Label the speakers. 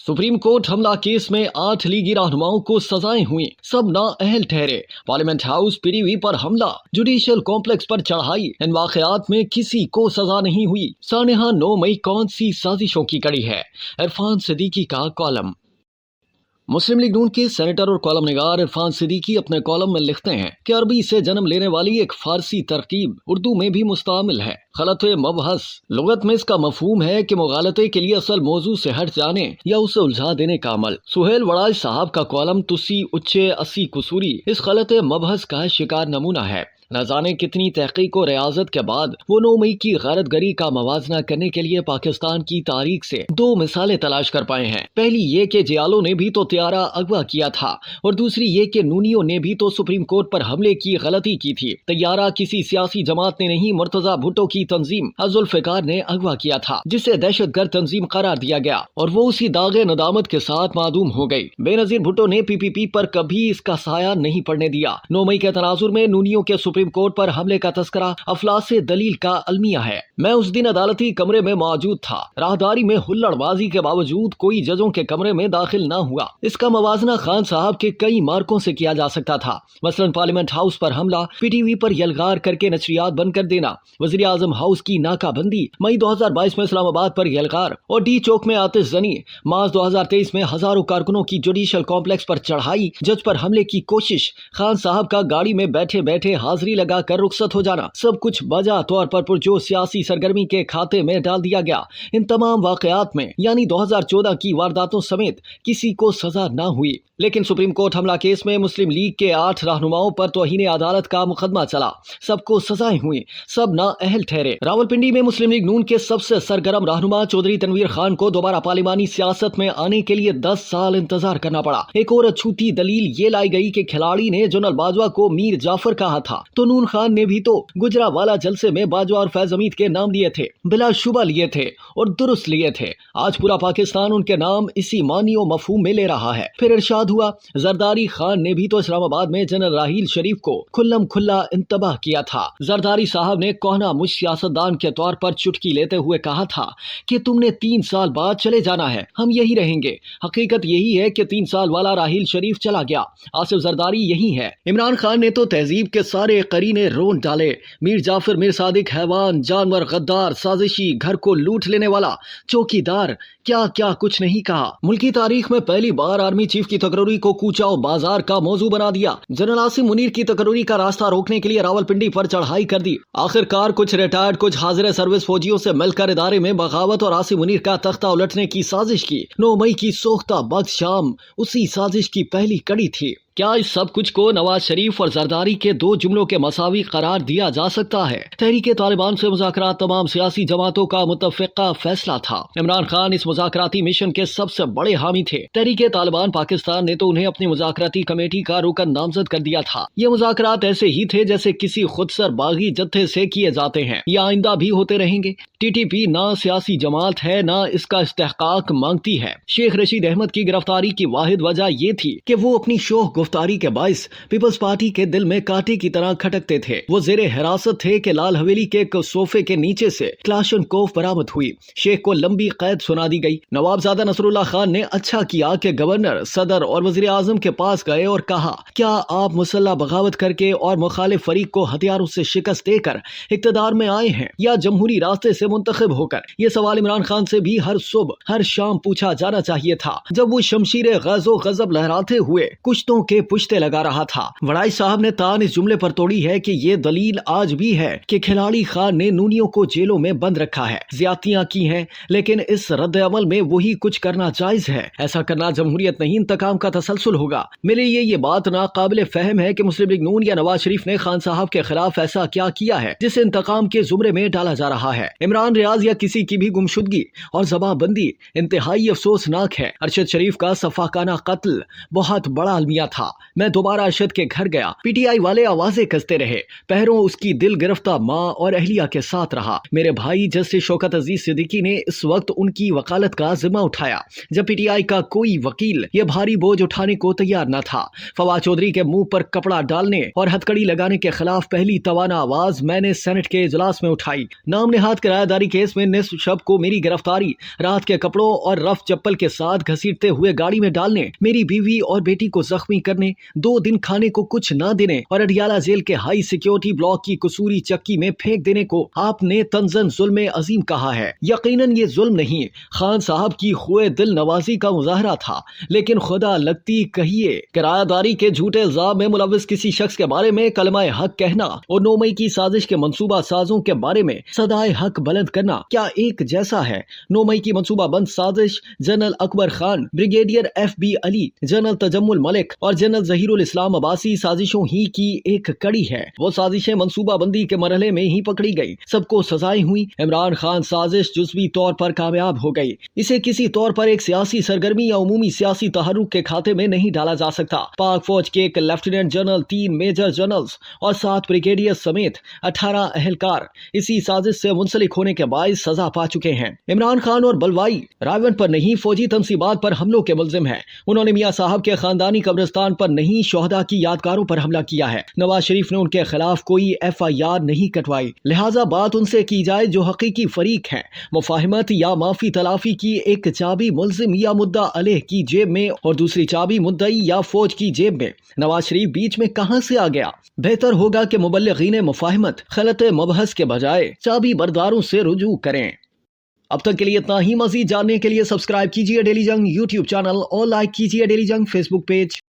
Speaker 1: Supreme court हमला case में 8 लीगी रहनुमाओं को सजाएं हुई, सब नाअहल ठहरे। पार्लियामेंट हाउस पीटीवी पर हमला, जुडिशियल कॉम्प्लेक्स पर चढ़ाई, इन वाकयात में किसी को सजा नहीं हुई। सानेहा 9 मई कौन सी साजिशों की कड़ी है? इरफान सिद्दीकी का कॉलम। मुस्लिम लीग नून के सेनेटर और कॉलम निगार इरफान सिद्दीकी अपने कॉलम में लिखते हैं कि अरबी से जन्म लेने वाली एक फारसी तरकीब उर्दू में भी मुस्तामिल है। गलते मबहस लुगत में इसका मफहूम है कि मुगालते के लिए असल मौजू से हट जाने या उसे उलझा देने का अमल। सुहेल वड़ाज साहब का कॉलम तुसी उच्चे अस्सी कुसूरी इस गलते मबहस का शिकार नमूना है। न जाने कितनी तहकीक और रियाजत के बाद वो 9 मई की गैरतगरी का मवाजना करने के लिए पाकिस्तान की तारीख से 2 मिसालें तलाश कर पाए हैं। पहली ये कि जियालो ने भी तो त्यारा अगवा किया था और दूसरी ये कि नूनियों ने भी तो सुप्रीम कोर्ट पर हमले की गलती की थी। तैयारा किसी सियासी जमात ने नहीं, मुर्तजा भुट्टो की तंजीम जुल्फिकार ने अगवा किया था, जिसे दहशतगर्द तंजीम करार दिया गया और वो उसी दागे नदामत के साथ मादूम हो गई। बेनजीर भुट्टो ने PPP पर कभी इसका साया नहीं पड़ने दिया। 9 मई के तनाजुर में नूनियों के सुप्रीम कोर्ट पर हमले का तस्करा अफलासे दलील का अलमिया है। मैं उस दिन अदालती कमरे में मौजूद था। राहदारी में हुल्लड़बाजी के बावजूद कोई जजों के कमरे में दाखिल न हुआ। इसका मवाजना खान साहब के कई मार्कों से किया जा सकता था। मसलन पार्लियामेंट हाउस पर हमला, PTV पर यलगार करके नशरियात बंद कर देना, वजीर आजम हाउस की नाकाबंदी, मई 2022 में इस्लामाबाद पर यलगार और डी चौक में आतिशजनी, मार्च 2023 में हजारों कारकुनों की जुडिशियल कॉम्प्लेक्स पर चढ़ाई, जज पर हमले की कोशिश, खान साहब का गाड़ी में बैठे बैठे हाजिरी लगा कर रुखसत हो जाना, सब कुछ वजह तौर पर पुरजोर सियासी सरगर्मी के खाते में डाल दिया गया। इन तमाम वाकयात में यानी 2014 की वारदातों समेत किसी को सजा न हुई। लेकिन सुप्रीम कोर्ट हमला केस में मुस्लिम लीग के 8 रहनुमाओं पर तौहीन अदालत का मुकदमा चला, सबको सजाएं हुई, सब नाअहल ठहरे। रावलपिंडी में मुस्लिम लीग नून के सबसे सरगर्म रहनुमा चौधरी तनवीर खान को दोबारा पार्लिमानी सियासत में आने के लिए 10 साल इंतजार करना पड़ा। एक और अछूती दलील ये लाई गई कि खिलाड़ी ने जनरल बाजवा को मीर जाफर कहा था तो नून खान ने भी तो गुजरावाला जलसे में बाजवा और फैज हमीद के नाम लिए थे, बिलाशुबा लिए थे और दुरुस्त लिए थे। आज पूरा पाकिस्तान उनके नाम इसी मानी और मफहूम में ले रहा है। फिर इरशाद हुआ, जरदारी खान ने भी तो इस्लामाबाद में जनरल राहील शरीफ को खुल्लम खुल्ला इंतबाह किया था। जरदारी साहब ने कोहना मुझ सियासतदान के तौर पर चुटकी लेते हुए कहा था कि तुमने 3 साल बाद चले जाना है, हम यही रहेंगे। हकीकत यही है कि 3 साल वाला राहील शरीफ चला गया, आसिफ जरदारी यही है। इमरान खान ने तो तहजीब के सारे करीने रोन डाले। मीर जाफर, मीर सादिक हैवान, जानवर, गद्दार, साजिशी, घर को लूट लेने वाला, चौकीदार, क्या क्या कुछ नहीं कहा। मुल्की तारीख में पहली बार आर्मी चीफ की तकरीर को कूचाओ बाजार का मौजू बना दिया। जनरल आसिम मुनीर की तकरीर का रास्ता रोकने के लिए रावलपिंडी पर चढ़ाई कर दी। आखिरकार कुछ रिटायर्ड, कुछ हाजिर सर्विस फौजियों से मिलकर इदारे में बगावत और आसिम मुनीर का तख्ता उलटने की साजिश की। 9 मई की सोख्ता बद शाम उसी साजिश की पहली कड़ी थी। क्या इस सब कुछ को नवाज शरीफ और जरदारी के 2 जुमलों के मसावी करार दिया जा सकता है? तहरीके तालिबान से मुज़ाकरात तमाम सियासी जमातों का मुत्तफ़िक़ा फैसला था। इमरान खान इस मुज़ाकराती मिशन के सबसे बड़े हामी थे। तहरीके तालिबान पाकिस्तान ने तो उन्हें अपनी मुज़ाकराती कमेटी का रुकन नामजद कर दिया था। ये मुज़ाकरात ऐसे ही थे जैसे किसी खुदसर बागी जत्थे से किए जाते हैं, ये आइंदा भी होते रहेंगे। TTP ना सियासी जमात है, ना इसका इस्तेहकाक मांगती है। शेख रशीद अहमद की गिरफ्तारी की वाहिद वजह ये थी कि वो अपनी शोख गिरफ्तारी के बाइस पीपल्स पार्टी के दिल में कांटे की तरह खटकते थे। वो जेरे हिरासत थे कि लाल हवेली के एक सोफे के नीचे से क्लाशनकोव बरामद हुई। शेख को लंबी कैद सुना दी गई। नवाबजादा नसरुल्लाह खान ने अच्छा किया कि गवर्नर, सदर और वजीर आजम के पास गए और कहा, क्या आप मुसल्ला बगावत करके और मुखालिफ फरीक को हथियारों से शिकस्त देकर इक्तदार में आए हैं या जमहूरी रास्ते से मुंतखब होकर? ये सवाल इमरान खान से भी हर सुबह हर शाम पूछा जाना चाहिए था, जब वो शमशीर गज़ो गज़ब लहराते हुए कुश्तों के पुश्ते लगा रहा था। वड़ाई साहब ने तान इस जुमले पर तोड़ी है कि ये दलील आज भी है कि खिलाड़ी खान ने नूनियों को जेलों में बंद रखा है, ज्यादतियां की हैं, लेकिन इस रद्द अमल में वही कुछ करना जायज है। ऐसा करना जमहूरियत नहीं, इंतकाम का तसलसल होगा। मेरे लिए ये बात नाकाबिल फहम है कि मुस्लिम लीग नून या नवाज शरीफ ने खान साहब के खिलाफ ऐसा क्या किया है जिसे इंतकाम के जुमरे में डाला जा रहा है। इमरान रियाज या किसी की भी गुमशुदगी और जबाबंदी इंतहाई अफसोसनाक है। अरशद शरीफ का सफाकाना कत्ल बहुत बड़ा अलमिया था। تھا۔ میں دوبارہ ارشد کے گھر گیا۔ پی ٹی آئی والے آوازیں کستے رہے۔ پہروں اس کی دل گرفتہ ماں اور اہلیہ کے ساتھ رہا۔ میرے بھائی جسٹس شوکت عزیز صدیقی نے اس وقت ان کی وکالت کا ذمہ اٹھایا جب پی ٹی آئی کا کوئی وکیل یہ بھاری بوجھ اٹھانے کو تیار نہ تھا۔ فواد چودھری کے منہ پر کپڑا ڈالنے اور ہتھکڑی لگانے کے خلاف پہلی توانا آواز میں نے سینٹ کے اجلاس میں اٹھائی۔ نام نہاد کرایہ داری کیس میں نصف شب کو میری گرفتاری، رات کے کپڑوں اور رف چپل کے ساتھ گھسیٹتے ہوئے گاڑی میں ڈالنے، میری بیوی اور بیٹی کو زخمی کرنے، 2 دن کھانے کو کچھ نہ دینے اور اڈیالہ جیل کے ہائی سیکیورٹی بلاک کی قصوری چکی میں پھینک دینے کو آپ نے طنزاً ظلم عظیم کہا ہے۔ یقیناً یہ ظلم نہیں، خان صاحب کی خوئے دل نوازی کا مظاہرہ تھا، لیکن خدا لگتی کہیے کرایہ داری کے جھوٹے الزام میں ملوث کسی شخص کے بارے میں کلمہ حق کہنا اور 9 مئی کی سازش کے منصوبہ سازوں کے بارے میں صدائے حق بلند کرنا کیا ایک جیسا ہے؟ 9 مئی کی منصوبہ بند سازش جنرل اکبر خان، بریگیڈیئر FB علی، جنرل تجمل ملک اور جنرل ظہیر الاسلام عباسی سازشوں ہی کی ایک کڑی ہے۔ وہ سازشیں منصوبہ بندی کے مرحلے میں ہی پکڑی گئی، سب کو سزائیں ہوئی۔ عمران خان سازش جزوی طور پر کامیاب ہو گئی، اسے کسی طور پر ایک سیاسی سرگرمی یا عمومی سیاسی تحرک کے کھاتے میں نہیں ڈالا جا سکتا۔ پاک فوج کے ایک لیفٹیننٹ جنرل، 3 میجر جنرلز اور 7 بریگیڈیئر سمیت 18 اہلکار اسی سازش سے منسلک ہونے کے باعث سزا پا چکے ہیں۔ عمران خان اور بلوائی رائیونٹ پر نہیں، فوجی تنصیبات پر حملوں کے ملزم ہیں۔ انہوں نے میاں صاحب کے خاندانی قبرستان پر نہیں، شہداء کی یادگاروں پر حملہ کیا ہے۔ نواز شریف نے ان کے خلاف کوئی FIR نہیں کٹوائی، لہٰذا بات ان سے کی جائے جو حقیقی فریق ہیں۔ مفاہمت یا معافی تلافی کی ایک چابی ملزم یا مدعا علیہ کی جیب میں اور دوسری چابی مدعی یا فوج کی جیب میں۔ نواز شریف بیچ میں کہاں سے آ گیا؟ بہتر ہوگا کہ مبلغین مفاہمت غلط مبحث کے بجائے چابی برداروں سے رجوع کریں۔ اب تک کے لیے اتنا ہی۔ مزید جاننے کے لیے سبسکرائب کیجیے ڈیلی جنگ YouTube چینل اور لائک کیجیے ڈیلی جنگ Facebook پیج۔